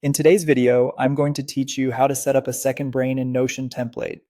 In today's video, I'm going to teach you how to set up a second brain in Notion template.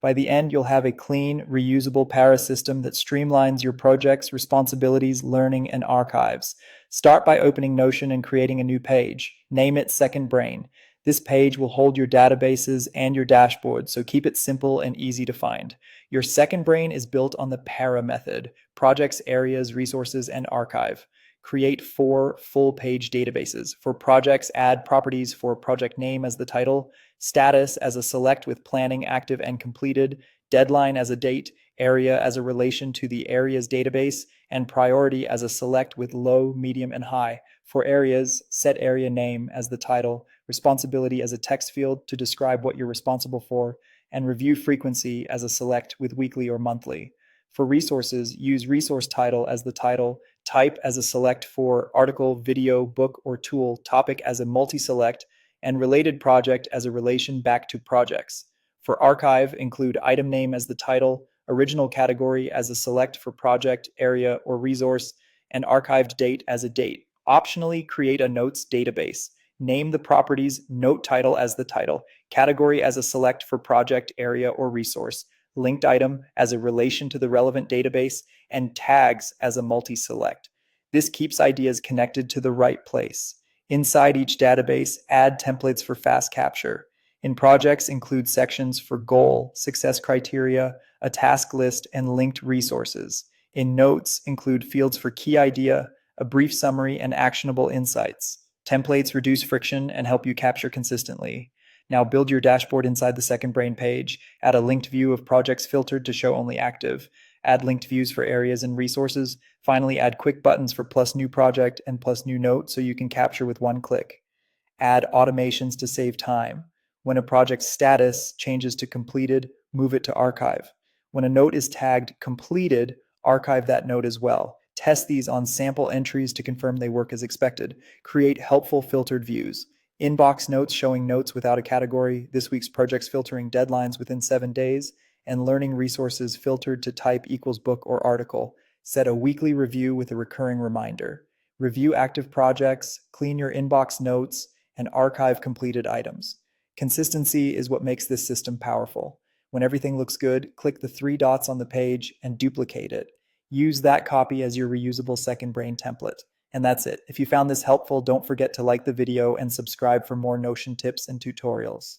By the end, you'll have a clean, reusable parasystem that streamlines your projects, responsibilities, learning, and archives. Start by opening Notion and creating a new page. Name it Second Brain. This page will hold your databases and your dashboard, so keep it simple and easy to find. Your second brain is built on the para method: projects, areas, resources, and archive. Create 4 full-page databases. For projects, add properties for project name as the title, status as a select with planning active and completed, deadline as a date, area as a relation to the areas database, and priority as a select with low, medium, and high. For areas, set area name as the title, responsibility as a text field to describe what you're responsible for, and review frequency as a select with weekly or monthly. For resources, use resource title as the title, type as a select for article, video, book, or tool, topic as a multi-select, and related project as a relation back to projects. For archive, include item name as the title, original category as a select for project, area, or resource, and archived date as a date. Optionally, create a notes database. Name the properties, note title as the title, category as a select for project, area, or resource, linked item as a relation to the relevant database, and tags as a multi-select. This keeps ideas connected to the right place. Inside each database, add templates for fast capture. In projects, include sections for goal, success criteria, a task list, and linked resources. In notes, include fields for key idea, a brief summary, and actionable insights. Templates reduce friction and help you capture consistently. Now build your dashboard inside the Second Brain page. Add a linked view of projects filtered to show only active. Add linked views for areas and resources. Finally, add quick buttons for plus new project and plus new note so you can capture with one click. Add automations to save time. When a project's status changes to completed, move it to archive. When a note is tagged completed, archive that note as well. Test these on sample entries to confirm they work as expected. Create helpful filtered views. Inbox notes showing notes without a category, this week's projects filtering deadlines within 7 days, and learning resources filtered to type equals book or article. Set a weekly review with a recurring reminder. Review active projects, clean your inbox notes, and archive completed items. Consistency is what makes this system powerful. When everything looks good, click the 3 dots on the page and duplicate it. Use that copy as your reusable Second Brain template. And that's it. If you found this helpful, don't forget to like the video and subscribe for more Notion tips and tutorials.